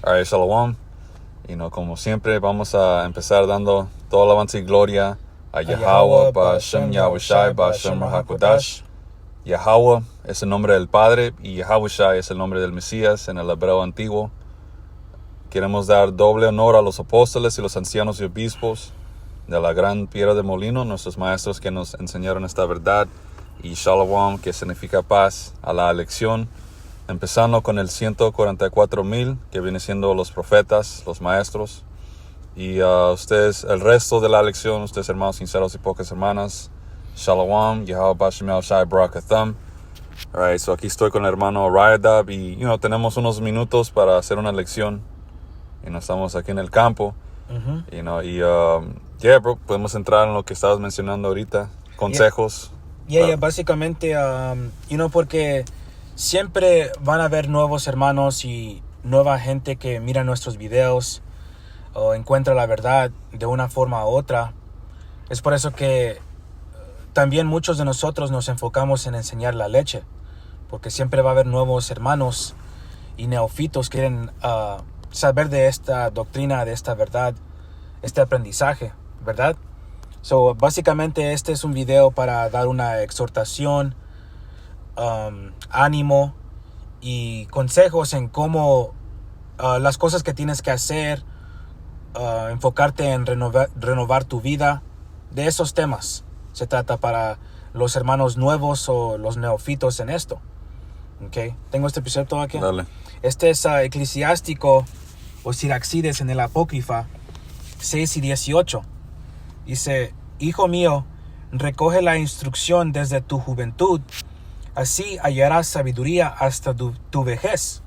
Alright, Shalom. Como siempre, vamos a empezar dando toda alabanza y gloria a Yahweh, Ba'Shem Yahushai, Ba'Shem Hakodash. Yahweh es el nombre del Padre y Yahushai es el nombre del Mesías en el hebreo antiguo. Queremos dar doble honor a los apóstoles y los ancianos y obispos de la gran piedra de molino, nuestros maestros que nos enseñaron esta verdad, y Shalom, que significa paz, a la elección, empezando con el 144,000, que viene siendo los profetas, los maestros, y ustedes, el resto de la elección, ustedes hermanos sinceros y pocas hermanas, Shalom, Yahweh Ba'Shem Yahushai Barakatham. Alright, so aquí estoy con el hermano Ryadab y tenemos unos minutos para hacer una lección. Estamos aquí en el campo. Bro, podemos entrar en lo que estabas mencionando ahorita, consejos. Básicamente, porque siempre van a haber nuevos hermanos y nueva gente que mira nuestros videos o encuentra la verdad de una forma u otra. Es por eso que también muchos de nosotros nos enfocamos en enseñar la leche, porque siempre va a haber nuevos hermanos y neófitos que quieren saber de esta doctrina, de esta verdad, este aprendizaje, ¿verdad? So, básicamente este es un video para dar una exhortación, ánimo y consejos en cómo las cosas que tienes que hacer, enfocarte en renovar tu vida. De esos temas se trata para los hermanos nuevos o los neófitos en esto. Okay. Tengo este precepto aquí. Dale. Este es Eclesiástico o Siraxides en el Apócrifa 6 y 18. Dice: Hijo mío, recoge la instrucción desde tu juventud, así hallarás sabiduría hasta tu vejez.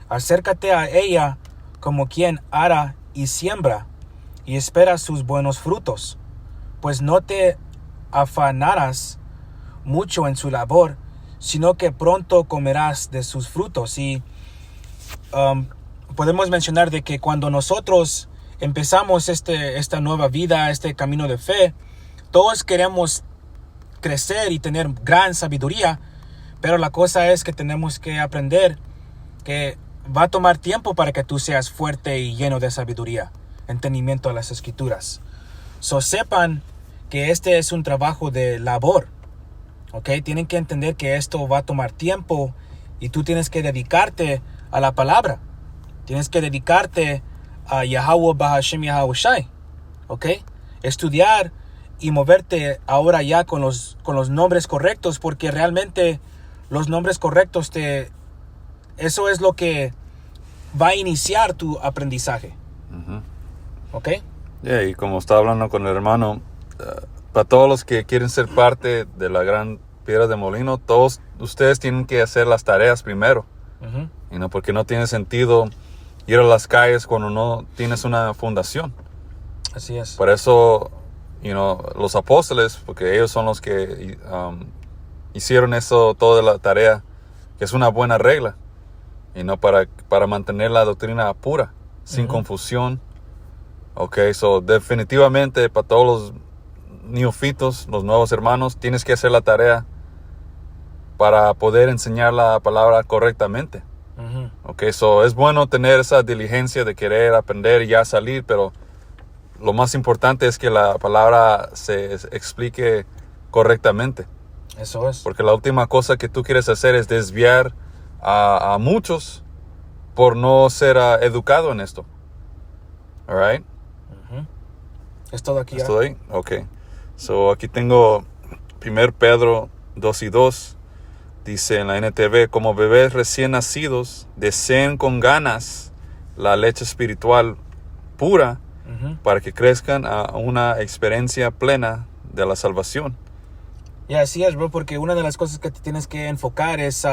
Acércate a ella como quien ara y siembra, y espera sus buenos frutos, pues no te afanarás mucho en su labor, sino que pronto comerás de sus frutos. Y podemos mencionar de que cuando nosotros empezamos esta nueva vida, este camino de fe, todos queremos crecer y tener gran sabiduría, pero la cosa es que tenemos que aprender que va a tomar tiempo para que tú seas fuerte y lleno de sabiduría, entendimiento de las escrituras. So sepan que este es un trabajo de labor, ¿ok? Tienen que entender que esto va a tomar tiempo y tú tienes que dedicarte a la palabra. Tienes que dedicarte a Yahweh Ba'Shem Yahushai, ¿ok? Estudiar y moverte ahora ya con los nombres correctos, porque realmente los nombres correctos eso es lo que va a iniciar tu aprendizaje. ¿Ok? Y como estaba hablando con el hermano, para todos los que quieren ser parte de la gran piedra de molino, todos ustedes tienen que hacer las tareas primero. Porque no tiene sentido ir a las calles cuando no tienes una fundación. Así es. Por eso, los apóstoles, porque ellos son los que hicieron eso, toda la tarea, que es una buena regla, para mantener la doctrina pura, sin confusión. So definitivamente para todos los neófitos, los nuevos hermanos, tienes que hacer la tarea para poder enseñar la palabra correctamente. So es bueno tener esa diligencia de querer aprender y ya salir, pero lo más importante es que la palabra se explique correctamente. Eso es. Porque la última cosa que tú quieres hacer es desviar a muchos por no ser educado en esto. Alright. Es todo aquí. ¿Es todo ahí? Ok. So aquí tengo 1 Pedro 2 y 2. Dice en la NTV: como bebés recién nacidos, deseen con ganas la leche espiritual pura, para que crezcan a una experiencia plena de la salvación. Y así es, bro, porque una de las cosas que te tienes que enfocar es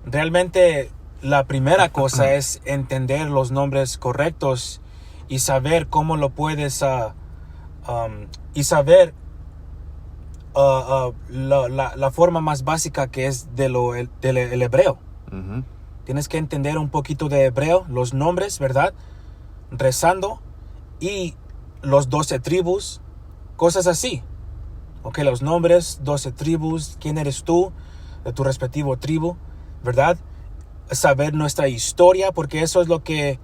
realmente la primera cosa es entender los nombres correctos y saber cómo lo puedes y saber la forma más básica que es del hebreo. Tienes que entender un poquito de hebreo, los nombres, ¿verdad? Rezando y los 12 tribus, cosas así. Ok, los nombres, 12 tribus, quién eres tú, de tu respectivo tribu, ¿verdad? saber nuestra historia, porque eso es lo que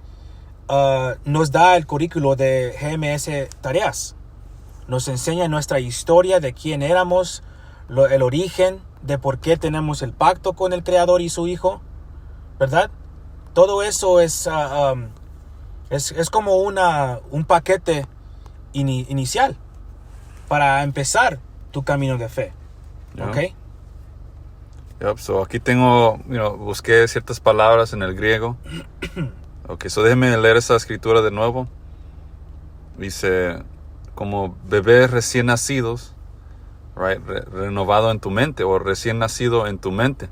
nos da el currículo de GMS Tareas. Nos enseña nuestra historia de quién éramos, el origen de por qué tenemos el pacto con el Creador y su Hijo, ¿verdad? Todo eso es como un paquete inicial para empezar tu camino de fe. Yeah. ¿Ok? Yep, so aquí tengo, busqué ciertas palabras en el griego. Ok, so déjeme leer esa escritura de nuevo. Dice, como bebés recién nacidos, right, renovado en tu mente, o recién nacido en tu mente.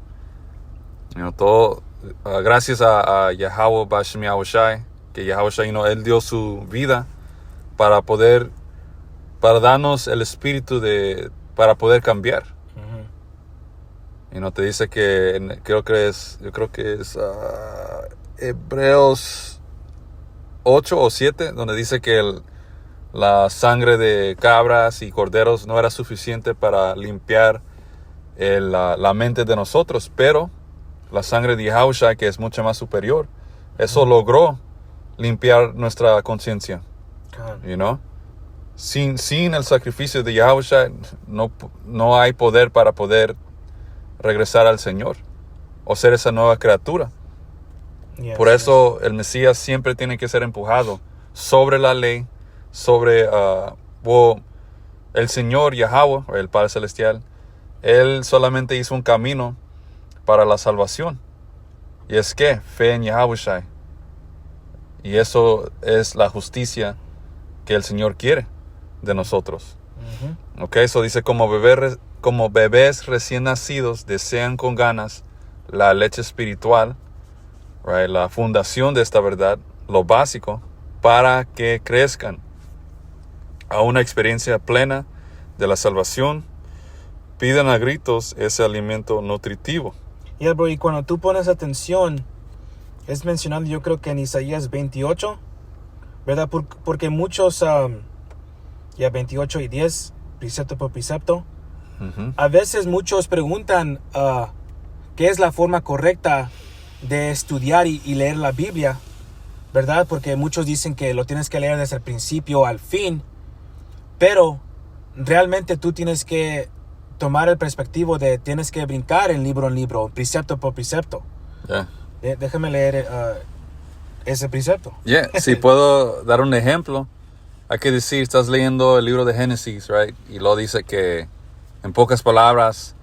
Todo, gracias a Yahweh Bashem Yahushai, que Yahushai, Él dio su vida para darnos el espíritu para poder cambiar. Te dice que, yo creo que es Hebreos 8 o 7, donde dice que la sangre de cabras y corderos no era suficiente para limpiar la mente de nosotros, pero la sangre de Yahushua, que es mucho más superior, eso logró limpiar nuestra conciencia. Sin el sacrificio de Yahushua no hay poder para poder regresar al Señor o ser esa nueva criatura. Yes, Por eso el Mesías siempre tiene que ser empujado sobre la ley, sobre el Señor Yahweh, el Padre Celestial. Él solamente hizo un camino para la salvación, y es que fe en Yahushua, y eso es la justicia que el Señor quiere de nosotros. Ok, eso dice, como bebés recién nacidos desean con ganas la leche espiritual, right, la fundación de esta verdad, lo básico, para que crezcan a una experiencia plena de la salvación. Pidan a gritos ese alimento nutritivo. Bro, y cuando tú pones atención, es mencionado, yo creo que en Isaías 28, ¿verdad? Porque muchos, 28 y 10, precepto por precepto, a veces muchos preguntan qué es la forma correcta de estudiar y leer la Biblia, ¿verdad? Porque muchos dicen que lo tienes que leer desde el principio al fin, pero realmente tú tienes que tomar el perspectivo de tienes que brincar en libro, precepto por precepto. Yeah. Déjame leer ese precepto. Yeah. Si puedo dar un ejemplo, hay que decir, estás leyendo el libro de Génesis, right? Y lo dice que, en pocas palabras,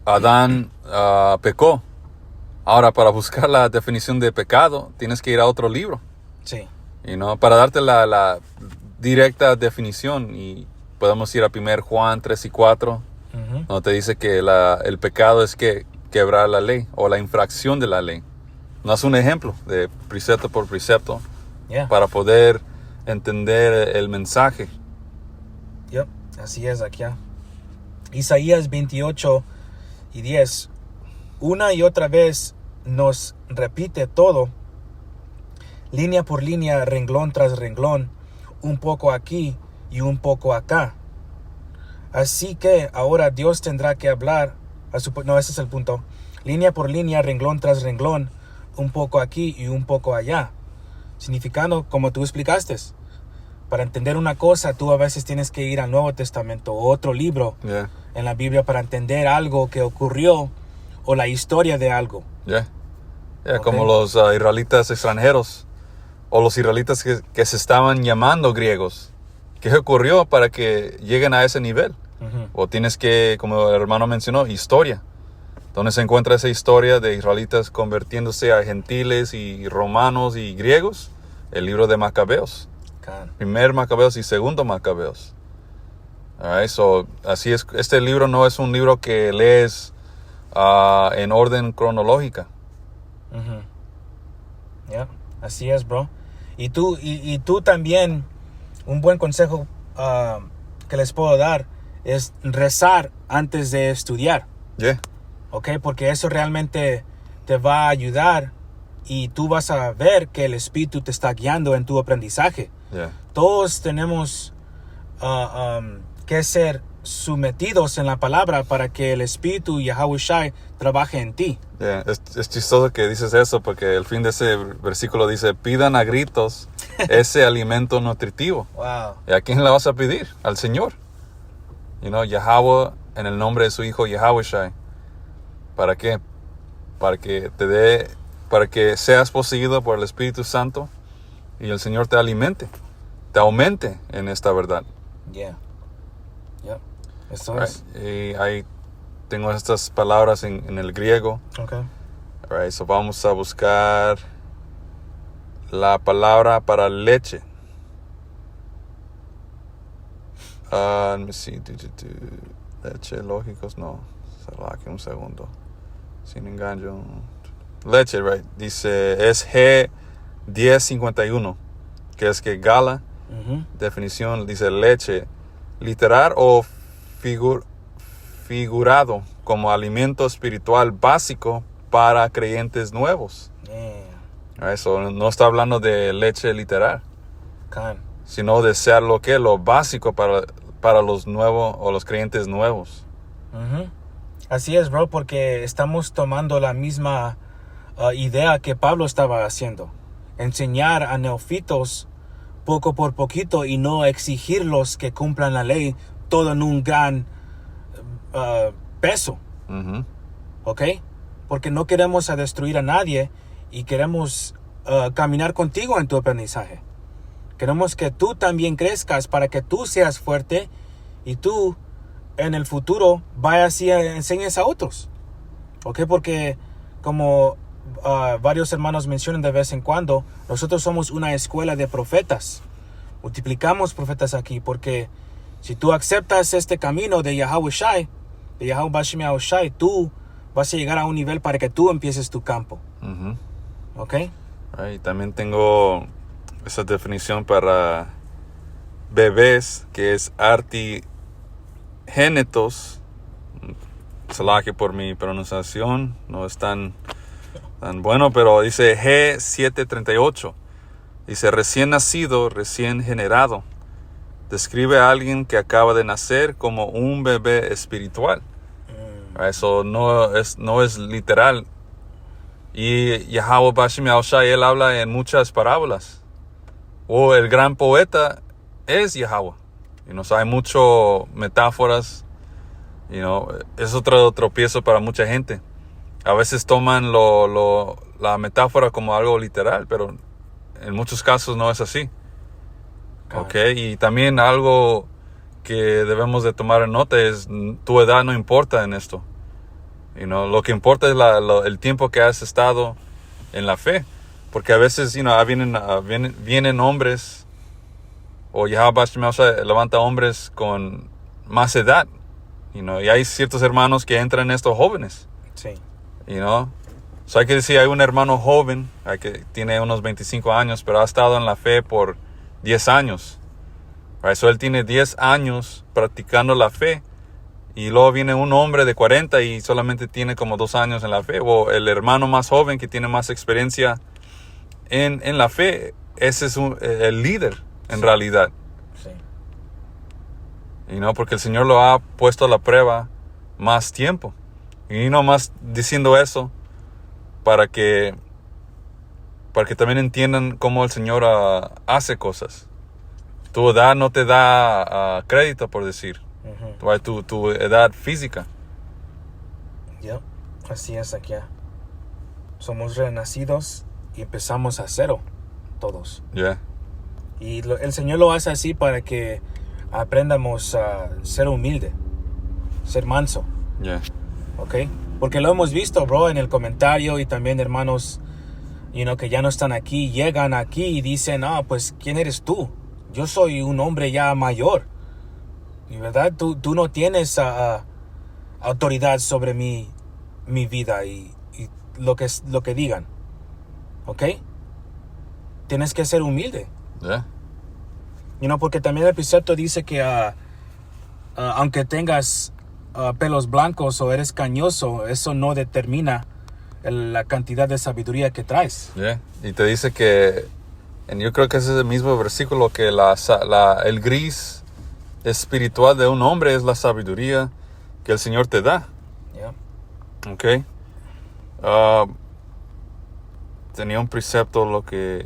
Adán pecó. Ahora, para buscar la definición de pecado, tienes que ir a otro libro. Sí. Para darte la directa definición, y podemos ir a 1 Juan 3 y 4, donde te dice que el pecado es que quebrar la ley o la infracción de la ley. No es un ejemplo de precepto por precepto, para poder entender el mensaje. Yep, así es aquí. Isaías 28 y 10. Una y otra vez nos repite todo, línea por línea, renglón tras renglón, un poco aquí y un poco acá. Así que ahora Dios tendrá que hablar, no, ese es el punto, línea por línea, renglón tras renglón, un poco aquí y un poco allá. Significando, como tú explicaste, para entender una cosa, tú a veces tienes que ir al Nuevo Testamento o otro libro en la Biblia para entender algo que ocurrió o la historia de algo. Okay. Como los israelitas extranjeros o los israelitas que se estaban llamando griegos. ¿Qué ocurrió para que lleguen a ese nivel? O tienes que, como el hermano mencionó, historia. ¿Dónde se encuentra esa historia de israelitas convirtiéndose a gentiles y romanos y griegos? El libro de Macabeos. Primer Macabeos y segundo Macabeos. Alright, so, así es. Este libro no es un libro que lees en orden cronológica. Así es, bro. Y tú también, un buen consejo que les puedo dar es rezar antes de estudiar. Okay, porque eso realmente te va a ayudar y tú vas a ver que el Espíritu te está guiando en tu aprendizaje. Todos tenemos que ser sometidos en la palabra para que el Espíritu Yahweh Shai trabaje en ti. Yeah. Es chistoso que dices eso porque el fin de ese versículo dice, pidan a gritos ese alimento nutritivo. Wow. ¿Y a quién le vas a pedir? Al Señor. Yahweh en el nombre de su Hijo Yahweh Shai. ¿Para qué? Para que seas poseído por el Espíritu Santo y el Señor te alimente, te aumente en esta verdad. Yeah. Yep. Esto Right. es. Y ahí tengo estas palabras en el griego. Okay. Right. So vamos a buscar la palabra para leche. Let me see. Leche, lógicos, no. Será que un segundo. Sin engaño. Leche, right. Dice, es G1051, que es que Gala, definición, dice leche, literal o figurado como alimento espiritual básico para creyentes nuevos. Yeah. Eso no está hablando de leche literal, Can. sino de ser lo básico para los nuevos o los creyentes nuevos. Así es, bro, porque estamos tomando la misma idea que Pablo estaba haciendo. Enseñar a neófitos poco por poquito y no exigirlos que cumplan la ley todo en un gran peso. ¿Ok? Porque no queremos destruir a nadie y queremos caminar contigo en tu aprendizaje. Queremos que tú también crezcas para que tú seas fuerte y tú en el futuro vayas y enseñes a otros. ¿Ok? Porque como varios hermanos mencionan de vez en cuando, nosotros somos una escuela de profetas. Multiplicamos profetas aquí porque si tú aceptas este camino de Yahweh Shai, de Yahweh Bashem Yahweh Shai, tú vas a llegar a un nivel para que tú empieces tu campo. ¿Ok? Y también tengo esa definición para bebés, que es artigénetos. Salaje por mi pronunciación, no es tan bueno, pero dice G738. Dice recién nacido, recién generado. Describe a alguien que acaba de nacer como un bebé espiritual. Eso no es literal. Y Yahweh Bashem Yahweh Shai, él habla en muchas parábolas. O el gran poeta es Yahweh. Hay muchas metáforas. Es otro tropiezo para mucha gente. A veces toman la metáfora como algo literal, pero en muchos casos no es así. Okay. Y también algo que debemos de tomar en nota es tu edad no importa en esto. Lo que importa es el tiempo que has estado en la fe. Porque a veces vienen hombres, o Yahweh Bashem Yahweh Shai levanta hombres con más edad. Y hay ciertos hermanos que entran en estos jóvenes. Sí. So hay que decir, hay un hermano joven que tiene unos 25 años, pero ha estado en la fe por 10 años. So él tiene 10 años practicando la fe. Y luego viene un hombre de 40 y solamente tiene como 2 años en la fe. O el hermano más joven que tiene más experiencia en la fe. Ese es el líder en realidad. Sí. Porque el Señor lo ha puesto a la prueba más tiempo. Y no más diciendo eso para que también entiendan cómo el Señor hace cosas. Tu edad no te da crédito, por decir. Tu edad física. Yep. Así es aquí. Somos renacidos y empezamos a cero, todos. Yeah. Y el Señor lo hace así para que aprendamos a ser humilde, ser manso. Yeah. ¿Ok? Porque lo hemos visto, bro, en el comentario y también hermanos, que ya no están aquí, llegan aquí y dicen, pues, ¿quién eres tú? Yo soy un hombre ya mayor. Y verdad, tú no tienes autoridad sobre mi vida y lo que digan. ¿Ok? Tienes que ser humilde. Yeah. Porque también el precepto dice que aunque tengas pelos blancos o eres cañoso, eso no determina la cantidad de sabiduría que traes. Yeah. Y te dice que, yo creo que ese es el mismo versículo, que el gris espiritual de un hombre es la sabiduría que el Señor te da. Yeah. Ok. Tenía un precepto lo que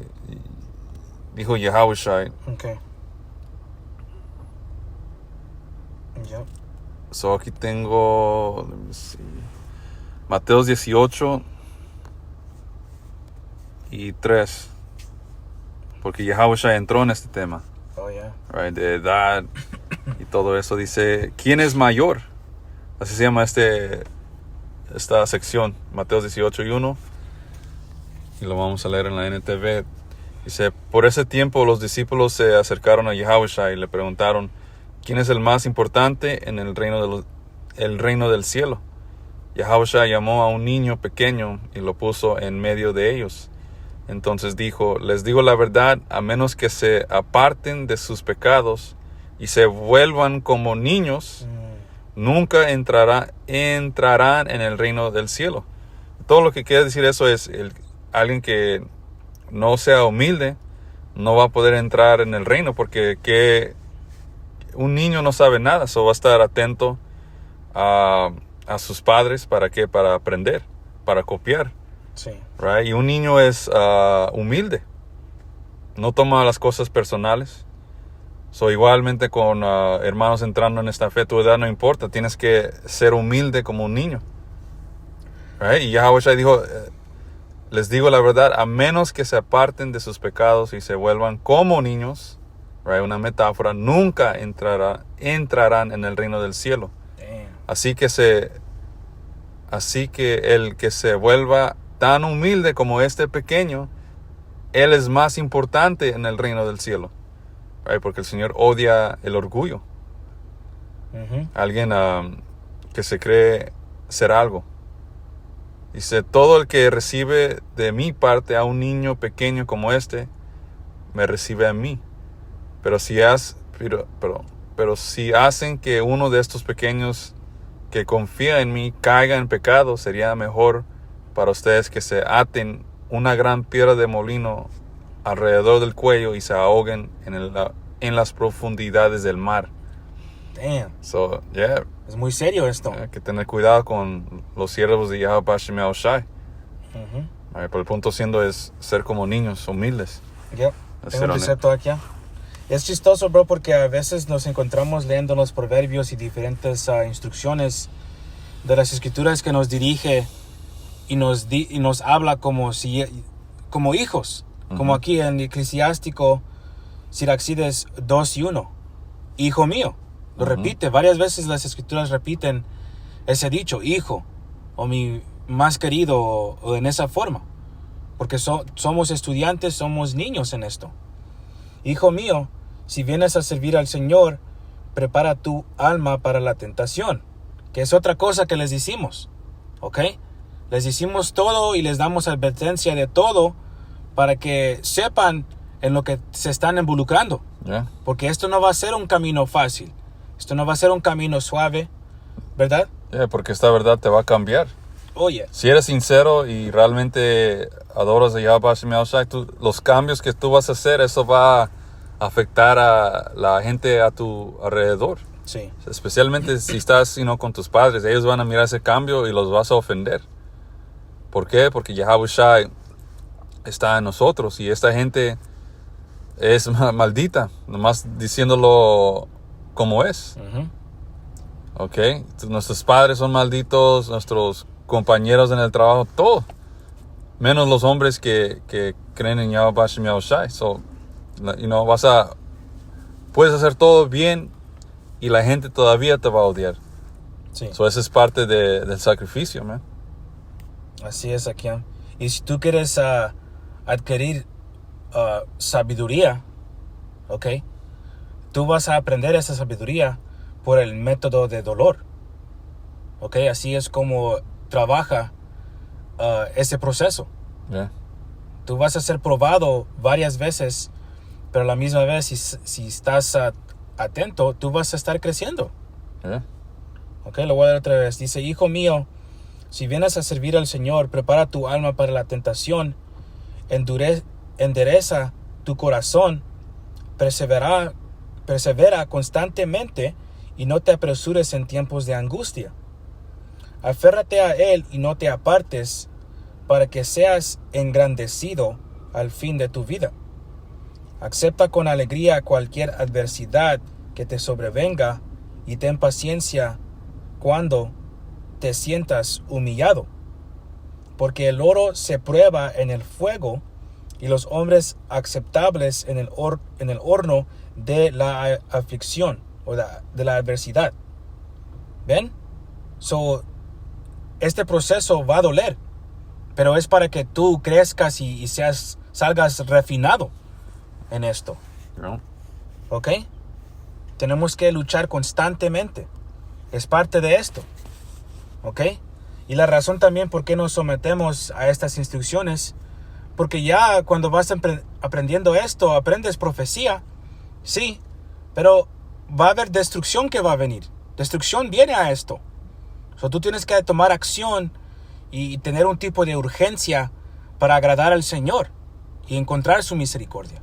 dijo Yahushua. Okay. Yep. So aquí tengo, let me see, Mateo 18 y 3. Porque Yahushua entró en este tema. Oh, yeah. Right, de edad y todo eso. Dice, ¿quién es mayor? Así se llama esta sección, Mateo 18 y 1. Y lo vamos a leer en la NTV. Dice, por ese tiempo los discípulos se acercaron a Yahushua y le preguntaron, ¿quién es el más importante en el reino del cielo? Yahushua llamó a un niño pequeño y lo puso en medio de ellos. Entonces dijo, les digo la verdad, a menos que se aparten de sus pecados y se vuelvan como niños, nunca entrarán en el reino del cielo. Todo lo que quiere decir eso es, alguien que no sea humilde no va a poder entrar en el reino, porque un niño no sabe nada, so va a estar atento a sus padres. ¿Para qué? Para aprender, para copiar. Sí. Right? Y un niño es humilde, no toma las cosas personales. So, igualmente con hermanos entrando en esta fe, tu edad no importa, tienes que ser humilde como un niño. Right? Y Yahushua dijo, les digo la verdad, a menos que se aparten de sus pecados y se vuelvan como niños, right? Una metáfora, nunca entrarán en el reino del cielo. Damn. Así que el que se vuelva tan humilde como este pequeño, él es más importante en el reino del cielo. Right? Porque el Señor odia el orgullo. Alguien que se cree ser algo. Dice, todo el que recibe de mi parte a un niño pequeño como este, me recibe a mí. Pero si hacen que uno de estos pequeños que confía en mí caiga en pecado, sería mejor para ustedes que se aten una gran piedra de molino alrededor del cuello y se ahoguen en las profundidades del mar. Damn. So, yeah. Es muy serio esto. Hay que tener cuidado con los siervos de Yahweh Hashem Yahushai. Pero el punto siendo es ser como niños humildes. Yep. Tengo un precepto aquí. Es chistoso, bro, porque a veces nos encontramos leyendo los proverbios y diferentes instrucciones de las escrituras que nos dirige y nos habla como hijos. Como aquí en Eclesiástico, Siracides 2 y 1. Hijo mío. Lo repite. Varias veces las escrituras repiten ese dicho, hijo, o mi más querido, o en esa forma. Porque somos estudiantes, somos niños en esto. Hijo mío, si vienes a servir al Señor, prepara tu alma para la tentación. Que es otra cosa que les decimos. ¿Ok? Les decimos todo y les damos advertencia de todo para que sepan en lo que se están involucrando. Yeah. Porque esto no va a ser un camino fácil. Esto no va a ser un camino suave, ¿verdad? Yeah, porque esta verdad te va a cambiar. Oye. Si eres sincero y realmente adoras a Yahweh Hashem Yahushai, los cambios que tú vas a hacer, eso va a afectar a la gente a tu alrededor. Sí. Especialmente si estás con tus padres. Ellos van a mirar ese cambio y los vas a ofender. ¿Por qué? Porque Yahushai está en nosotros y esta gente es maldita, nomás diciéndolo como es. Ok, nuestros padres son malditos, nuestros compañeros en el trabajo, todo, menos los hombres que creen en Yahweh Hashem Yahushai. So, puedes hacer todo bien y la gente todavía te va a odiar. Sí. So, eso es parte del sacrificio, man. Así es, aquí. Y si tú quieres adquirir sabiduría, ¿ok? Tú vas a aprender esa sabiduría por el método de dolor. ¿Ok? Así es como trabaja ese proceso. Yeah. Tú vas a ser probado varias veces, pero a la misma vez, si estás atento, tú vas a estar creciendo. Yeah. ¿Ok? Lo voy a dar otra vez. Dice, hijo mío, si vienes a servir al Señor, prepara tu alma para la tentación, endereza tu corazón, persevera persevera constantemente y no te apresures en tiempos de angustia. Aférrate a Él y no te apartes para que seas engrandecido al fin de tu vida. Acepta con alegría cualquier adversidad que te sobrevenga y ten paciencia cuando te sientas humillado. Porque el oro se prueba en el fuego y los hombres aceptables en el horno de la aflicción o de la adversidad. ¿Ven? Este proceso va a doler, pero es para que tú crezcas y salgas refinado en esto. No. ¿Ok? Tenemos que luchar constantemente. Es parte de esto. ¿Ok? Y la razón también por qué nos sometemos a estas instrucciones, porque ya cuando vas aprendiendo esto, aprendes profecía, sí, pero va a haber destrucción que va a venir. Destrucción viene a esto. Tú tienes que tomar acción y tener un tipo de urgencia para agradar al Señor y encontrar su misericordia.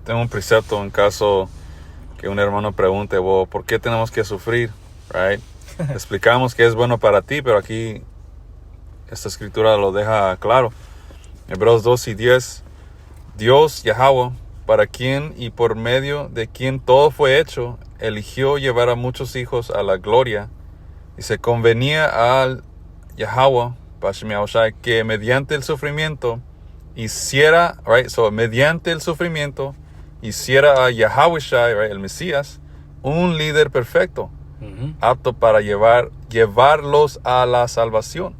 Tengo un precepto en caso que un hermano pregunte, ¿por qué tenemos que sufrir? Right? Explicamos que es bueno para ti, pero aquí esta escritura lo deja claro. Hebreos 2:10. Dios, Yahweh, para quien y por medio de quien todo fue hecho, eligió llevar a muchos hijos a la gloria, y se convenía al Yahweh, que mediante el sufrimiento hiciera, hiciera a Yahushua, el Mesías, un líder perfecto, apto para llevarlos a la salvación.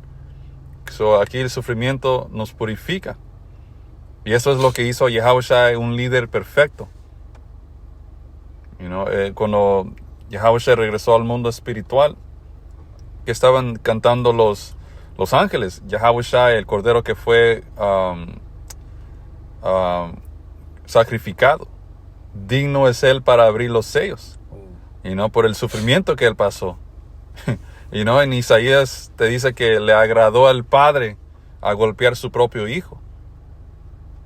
Aquí el sufrimiento nos purifica. Y eso es lo que hizo a Yahushua un líder perfecto. Cuando Yahushua regresó al mundo espiritual, que estaban cantando los ángeles, Yahushua, el cordero que fue sacrificado, digno es él para abrir los sellos, por el sufrimiento que él pasó. En Isaías te dice que le agradó al Padre a golpear su propio hijo.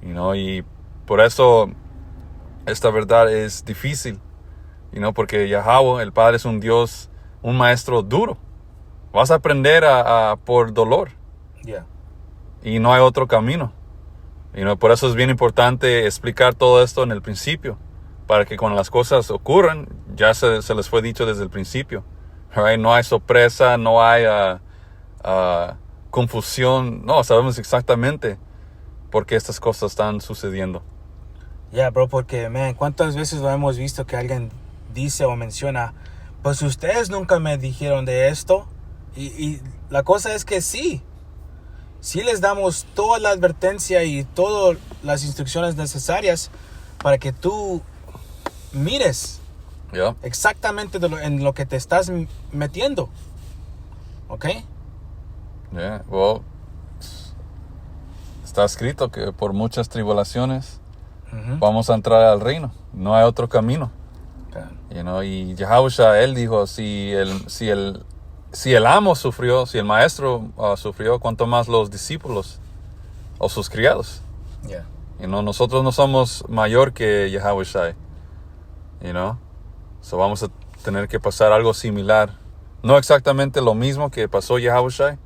Y por eso esta verdad es difícil, porque Yahweh, el Padre, es un Dios, un maestro duro. Vas a aprender por dolor. Yeah. Y no hay otro camino. Por eso es bien importante explicar todo esto en el principio, para que cuando las cosas ocurran, ya se les fue dicho desde el principio. Right? No hay sorpresa, no hay confusión. No, sabemos exactamente por qué estas cosas están sucediendo. Bro, porque, ¿cuántas veces lo hemos visto que alguien dice o menciona, pues ustedes nunca me dijeron de esto? Y la cosa es que sí les damos toda la advertencia y todas las instrucciones necesarias para que tú mires exactamente en lo que te estás metiendo. ¿Ok? Está escrito que por muchas tribulaciones vamos a entrar al reino. No hay otro camino. Y Yahushua, él dijo, si el amo sufrió, si el maestro sufrió, ¿cuánto más los discípulos o sus criados? Nosotros no somos mayor que Yahushua. Vamos a tener que pasar algo similar. No exactamente lo mismo que pasó Yahushua,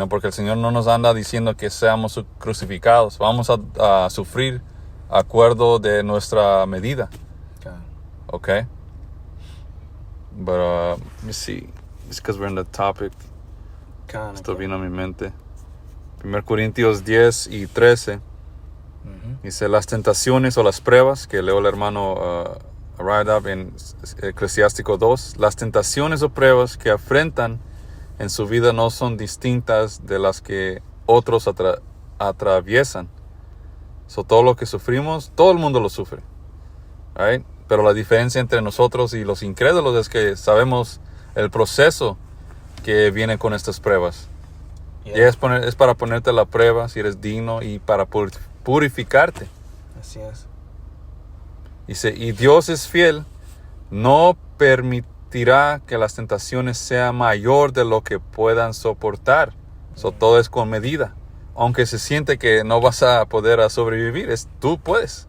porque el Señor no nos anda diciendo que seamos crucificados. Vamos a sufrir acuerdo de nuestra medida. Okay? But let me see. Just because we're in the topic. Esto vino a mi mente. 1 Corintios 10:13. Dice, las tentaciones o las pruebas, que leo el hermano Radab en Eclesiástico 2. Las tentaciones o pruebas que afrentan en su vida no son distintas de las que otros atraviesan. Todo lo que sufrimos, todo el mundo lo sufre. Right? Pero la diferencia entre nosotros y los incrédulos es que sabemos el proceso que viene con estas pruebas. Y es para ponerte a la prueba si eres digno y para purificarte. Así es. Dice, y Dios es fiel, no permitirá que las tentaciones sean mayor de lo que puedan soportar. Todo es con medida. Aunque se siente que no vas a poder sobrevivir, tú puedes.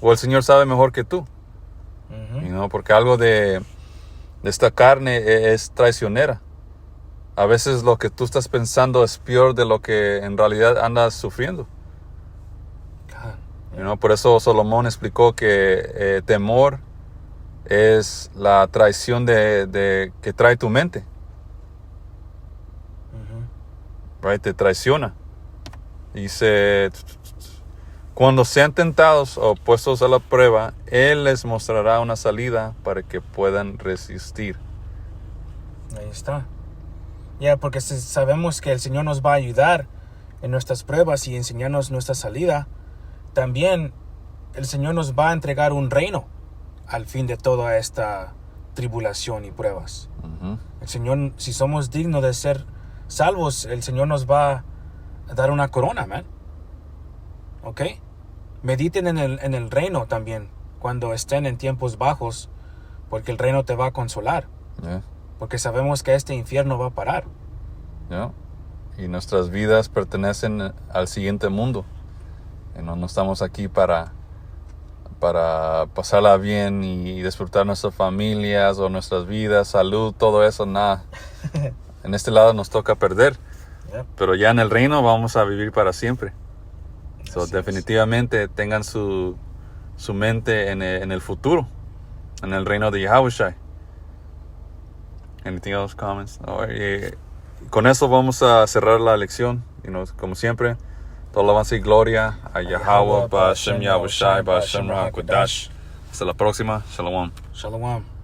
O el Señor sabe mejor que tú. Porque algo de esta carne es traicionera. A veces lo que tú estás pensando es peor de lo que en realidad andas sufriendo. Por eso Salomón explicó que temor es la traición que trae tu mente. Right? Te traiciona. Dice, cuando sean tentados o puestos a la prueba, Él les mostrará una salida para que puedan resistir. Ahí está. Porque sabemos que el Señor nos va a ayudar en nuestras pruebas y enseñarnos nuestra salida. También el Señor nos va a entregar un reino al fin de toda esta tribulación y pruebas. El Señor, si somos dignos de ser salvos, el Señor nos va a dar una corona, man. ¿Ok? Mediten en el reino también cuando estén en tiempos bajos, porque el reino te va a consolar. Porque sabemos que este infierno va a parar. Y nuestras vidas pertenecen al siguiente mundo. No estamos aquí para pasarla bien y disfrutar nuestras familias o nuestras vidas, salud, todo eso, nada. En este lado nos toca perder. Pero ya en el reino vamos a vivir para siempre. Definitivamente tengan su mente en el futuro, en el reino de Yahushua. Anything else, comments? Con eso vamos a cerrar la lección. Como siempre, toda alabanza y gloria a Yahweh, Ba'ashem Yahushai, Ba'ashem Rahakodash. Hasta la próxima. Shalom. Shalom.